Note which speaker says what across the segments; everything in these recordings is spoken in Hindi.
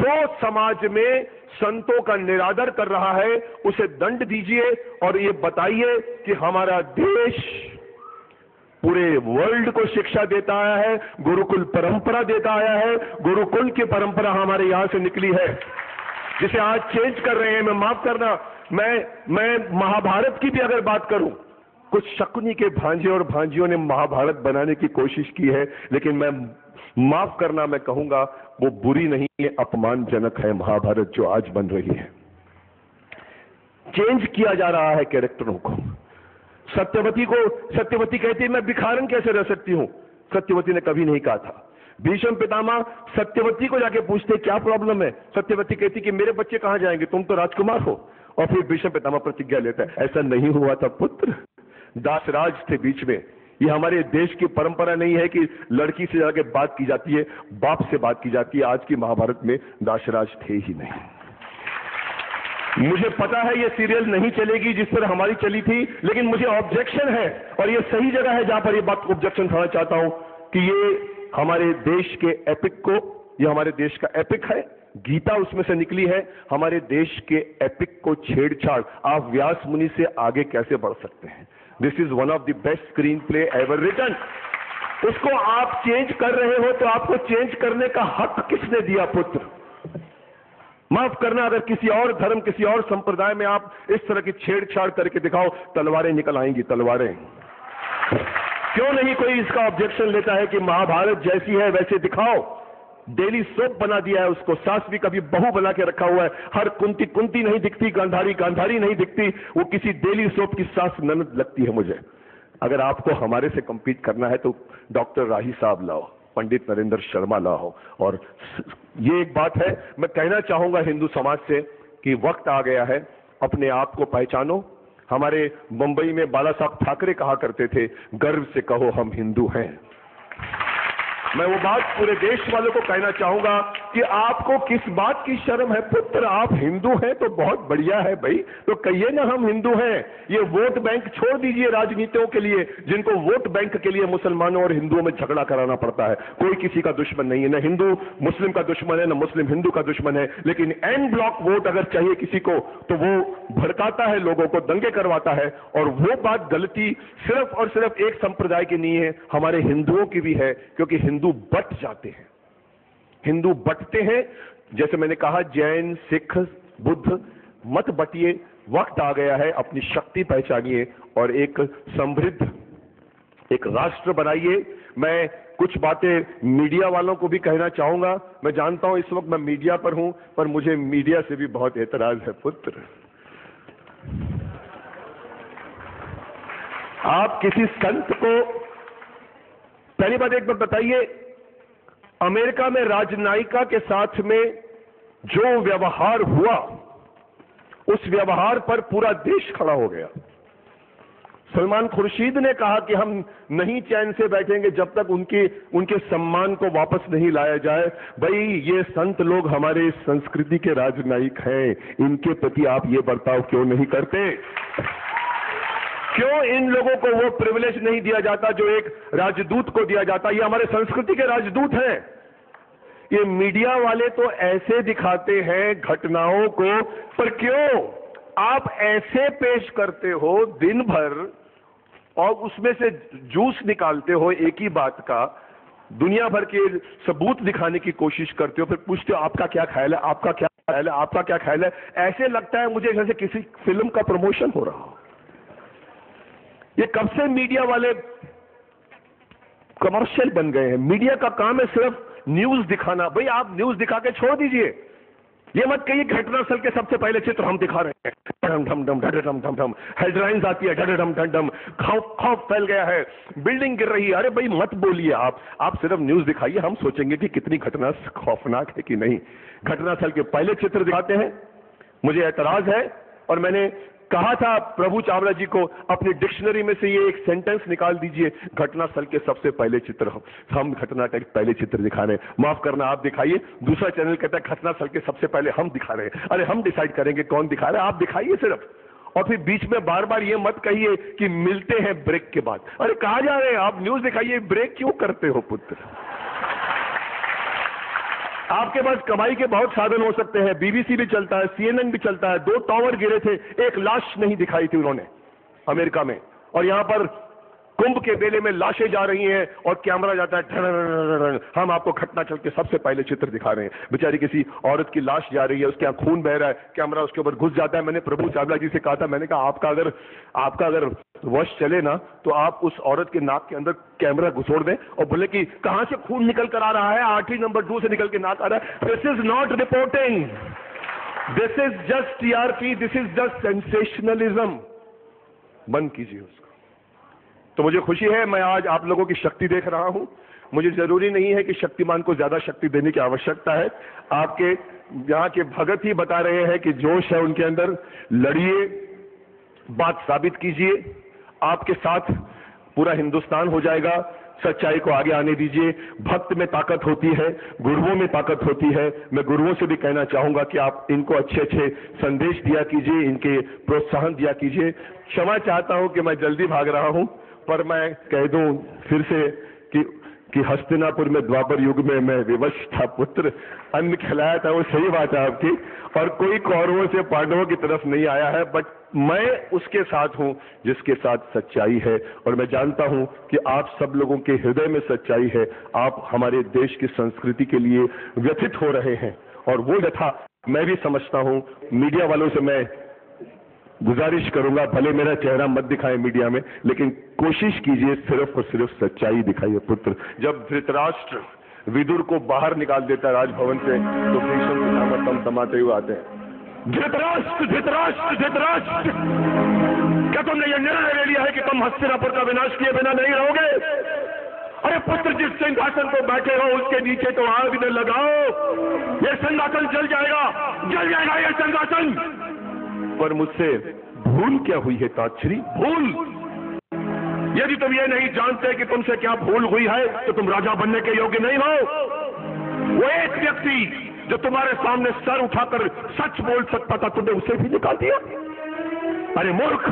Speaker 1: जो समाज में संतों का निरादर कर रहा है उसे दंड दीजिए और ये बताइए कि हमारा देश पूरे वर्ल्ड को शिक्षा देता आया है, गुरुकुल परंपरा देता आया है। गुरुकुल की परंपरा हमारे यहां से निकली है, जिसे आज चेंज कर रहे हैं। मैं माफ करना, मैं महाभारत की भी अगर बात करूं, कुछ शकुनी के भांजे और भांजियों ने महाभारत बनाने की कोशिश की है, लेकिन मैं माफ करना, मैं कहूंगा वो बुरी नहीं है, अपमानजनक है महाभारत जो आज बन रही है। चेंज किया जा रहा है कैरेक्टरों को। सत्यवती कहती है मैं भिखारन कैसे रह सकती हूं। सत्यवती ने कभी नहीं कहा था। भीष्म पितामह सत्यवती को जाके पूछते क्या प्रॉब्लम है, सत्यवती कहती कि मेरे बच्चे कहां जाएंगे, तुम तो राजकुमार हो। और फिर भीष्म पितामह प्रतिज्ञा लेता है ऐसा नहीं हुआ था पुत्र, दासराज थे बीच में। ये हमारे देश की परंपरा नहीं है कि लड़की से जाके बात की जाती है, बाप से बात की जाती है। आज की महाभारत में दासराज थे ही नहीं। मुझे पता है ये सीरियल नहीं चलेगी जिस पर हमारी चली थी, लेकिन मुझे ऑब्जेक्शन है और ये सही जगह है जहां पर ये बात ऑब्जेक्शन उठाना चाहता हूं कि ये हमारे देश के एपिक को, ये हमारे देश का एपिक है, गीता उसमें से निकली है। हमारे देश के एपिक को छेड़छाड़ आप व्यास मुनि से आगे कैसे बढ़ सकते हैं। This is one of the best screen play ever written. उसको आप चेंज कर रहे हो तो आपको चेंज करने का हक किसने दिया पुत्र। माफ करना, अगर किसी और धर्म, किसी और संप्रदाय में आप इस तरह की छेड़छाड़ करके दिखाओ, तलवारें निकल आएंगी, तलवारें। क्यों नहीं कोई इसका ऑब्जेक्शन लेता है कि महाभारत जैसी है वैसे दिखाओ। डेली सोप बना दिया है उसको, सास भी कभी बहू बना के रखा हुआ है। हर कुंती कुंती नहीं दिखती, गांधारी गांधारी नहीं दिखती, वो किसी डेली सोप की सास ननद लगती है मुझे। अगर आपको हमारे से कंपीट करना है तो डॉक्टर राही साहब लाओ, पंडित नरेंद्र शर्मा लाओ। और ये एक बात है, मैं कहना चाहूंगा हिंदू समाज से कि वक्त आ गया है, अपने आप को पहचानो। हमारे मुंबई में बाला साहब ठाकरे कहा करते थे, गर्व से कहो हम हिंदू हैं। मैं वो बात पूरे देश वालों को कहना चाहूंगा कि आपको किस बात की शर्म है पुत्र। आप हिंदू हैं तो बहुत बढ़िया है भाई, तो कहिए ना हम हिंदू हैं। ये वोट बैंक छोड़ दीजिए राजनीतियों के लिए, जिनको वोट बैंक के लिए मुसलमानों और हिंदुओं में झगड़ा कराना पड़ता है। कोई किसी का दुश्मन नहीं है, न हिंदू मुस्लिम का दुश्मन है, न मुस्लिम हिंदू का दुश्मन है। लेकिन एन ब्लॉक वोट अगर चाहिए किसी को तो वो भड़काता है, लोगों को दंगे करवाता है। और वो बात गलती सिर्फ और सिर्फ एक संप्रदाय की नहीं है, हमारे हिंदुओं की भी है। क्योंकि हिंदू बट जाते हैं, हिंदू बटते हैं। जैसे मैंने कहा, जैन, सिख, बुद्ध, मत बटिए। वक्त आ गया है, अपनी शक्ति पहचानिए और एक समृद्ध एक राष्ट्र बनाइए। मैं कुछ बातें मीडिया वालों को भी कहना चाहूंगा। मैं जानता हूं इस वक्त मैं मीडिया पर हूं, पर मुझे मीडिया से भी बहुत एतराज है पुत्र। आप किसी संत को, पहली बात एक बात बताइए, अमेरिका में राजनयिका के साथ में जो व्यवहार हुआ, उस व्यवहार पर पूरा देश खड़ा हो गया। सलमान खुर्शीद ने कहा कि हम नहीं चैन से बैठेंगे जब तक उनके सम्मान को वापस नहीं लाया जाए। भाई, ये संत लोग हमारे संस्कृति के राजनयिक हैं, इनके प्रति आप ये बर्ताव क्यों नहीं करते? क्यों इन लोगों को वो प्रिविलेज नहीं दिया जाता जो एक राजदूत को दिया जाता? ये हमारे संस्कृति के राजदूत हैं। ये मीडिया वाले तो ऐसे दिखाते हैं घटनाओं को, पर क्यों आप ऐसे पेश करते हो दिन भर और उसमें से जूस निकालते हो एक ही बात का, दुनिया भर के सबूत दिखाने की कोशिश करते हो, फिर पूछते हो आपका क्या ख्याल है, आपका क्या ख्याल है, आपका क्या ख्याल है। ऐसे लगता है मुझे जैसे किसी फिल्म का प्रमोशन हो रहा हो। ये कब से मीडिया वाले कमर्शियल बन गए हैं? मीडिया का काम है सिर्फ न्यूज दिखाना। भाई, आप न्यूज दिखा के छोड़ दीजिए। ये मत कहिए घटनास्थल के सबसे पहले चित्र हम दिखा रहे हैं, ढम ढम ढम ढम ढम ढम, हेडलाइंस आती है ढम ढम ढम ढम, खौफ फैल गया है, बिल्डिंग गिर रही है। अरे भाई, मत बोलिए, आप सिर्फ न्यूज दिखाइए, हम सोचेंगे कि कितनी घटना खौफनाक है कि नहीं। घटनास्थल के पहले चित्र दिखाते हैं, मुझे ऐतराज है। और मैंने कहा था प्रभु चावला जी को, अपनी डिक्शनरी में से ये एक सेंटेंस निकाल दीजिए, घटनास्थल के सबसे पहले चित्र हम घटना के पहले चित्र दिखा रहे हैं। माफ करना, आप दिखाइए। दूसरा चैनल कहता है घटनास्थल के सबसे पहले हम दिखा रहे हैं। अरे, हम डिसाइड करेंगे कौन दिखा रहा है, आप दिखाइए सिर्फ। और फिर बीच में बार बार ये मत कहिए कि मिलते हैं ब्रेक के बाद। अरे, कहां जा रहे हैं आप? न्यूज दिखाइए, ब्रेक क्यों करते हो पुत्र? आपके पास कमाई के बहुत साधन हो सकते हैं, बीबीसी भी चलता है, CNN भी चलता है। 2 टावर गिरे थे, एक लाश नहीं दिखाई थी उन्होंने अमेरिका में, और यहां पर कुंभ के मेले में लाशें जा रही हैं और कैमरा जाता है ढन, हम आपको घटनास्थल के सबसे पहले चित्र दिखा रहे हैं। बेचारी किसी औरत की लाश जा रही है, उसके यहाँ खून बह रहा है, कैमरा उसके ऊपर घुस जाता है। मैंने प्रभु चावला जी से कहा था, मैंने कहा आपका अगर वश चले ना तो आप उस औरत के नाक के अंदर कैमरा घुसोड़ दें और बोले कि कहां से खून निकल कर आ रहा है, आर्टरी नंबर 2 से निकल के नाक आ रहा है। This is not reporting, this is just TRP, this is just sensationalism. बंद कीजिए उसको। तो मुझे खुशी है, मैं आज आप लोगों की शक्ति देख रहा हूं। मुझे जरूरी नहीं है कि शक्तिमान को ज्यादा शक्ति देने की आवश्यकता है। आपके यहाँ के भगत ही बता रहे हैं कि जोश है उनके अंदर, लड़िए, बात साबित कीजिए, आपके साथ पूरा हिंदुस्तान हो जाएगा। सच्चाई को आगे आने दीजिए। भक्त में ताकत होती है, गुरुओं में ताकत होती है। मैं गुरुओं से भी कहना चाहूंगा कि आप इनको अच्छे अच्छे संदेश दिया कीजिए, इनके प्रोत्साहन दिया कीजिए। क्षमा चाहता हूं कि मैं जल्दी भाग रहा हूं, पर मैं कह दूं फिर से कि हस्तिनापुर में द्वापर युग में मैं विवश था पुत्र, अन्न खिलाया था, वो सही बात है आपकी। और कोई कौरवों से पांडवों की तरफ नहीं आया है, बट मैं उसके साथ हूं जिसके साथ सच्चाई है। और मैं जानता हूं कि आप सब लोगों के हृदय में सच्चाई है। आप हमारे देश की संस्कृति के लिए व्यथित हो रहे हैं, और वो व्यथा मैं भी समझता हूं। मीडिया वालों से मैं गुजारिश करूंगा, भले मेरा चेहरा मत दिखाएं मीडिया में, लेकिन कोशिश कीजिए सिर्फ और सिर्फ सच्चाई दिखाइए। पुत्र, जब धृतराष्ट्र विदुर को बाहर निकाल देता है राजभवन से, तो भीष्म पितामह तमतमाते हुए आते हैं। धृतराष्ट्र धृतराष्ट्र धृतराष्ट्र, क्या तुमने यह निर्णय ले लिया है कि तुम हस्तिनापुर का विनाश किए बिना नहीं रहोगे? अरे पुत्र, जिस सिंहासन पर बैठे हो उसके नीचे तो आग न लगाओ, यह सिंहासन जल जाएगा यह सिंहासन। पर मुझसे भूल क्या हुई है ताक्षरी? भूल? यदि तुम ये नहीं जानते कि तुमसे क्या भूल हुई है तो तुम राजा बनने के योग्य नहीं हो। वो एक व्यक्ति जो तुम्हारे सामने सर उठाकर सच बोल सकता था, तुमने उसे भी निकाल दिया। अरे मूर्ख,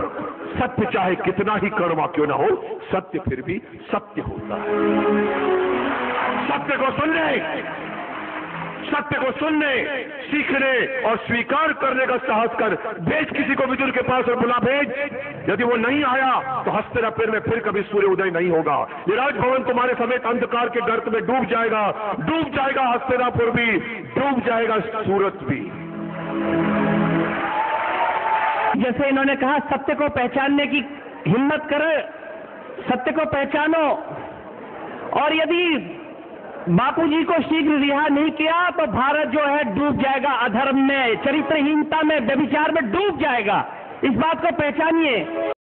Speaker 1: सत्य चाहे कितना ही कड़वा क्यों ना हो, सत्य फिर भी सत्य होता है। सत्य को सुनने, सीखने और स्वीकार करने का साहस कर। भेज किसी को विदुर के पास और बुला भेज। यदि वो नहीं आया तो हस्तिनापुर में फिर कभी सूर्य उदय नहीं होगा। ये राजभवन तुम्हारे समेत अंधकार के गर्त में डूब जाएगा हस्तिनापुर भी, डूब जाएगा सूरत भी।
Speaker 2: जैसे इन्होंने कहा, सत्य को पहचानने की हिम्मत करे, सत्य को पहचानो। और यदि बापूजी को शीघ्र रिहा नहीं किया तो भारत जो है डूब जाएगा, अधर्म में, चरित्रहीनता में, व्यभिचार में डूब जाएगा। इस बात को पहचानिए।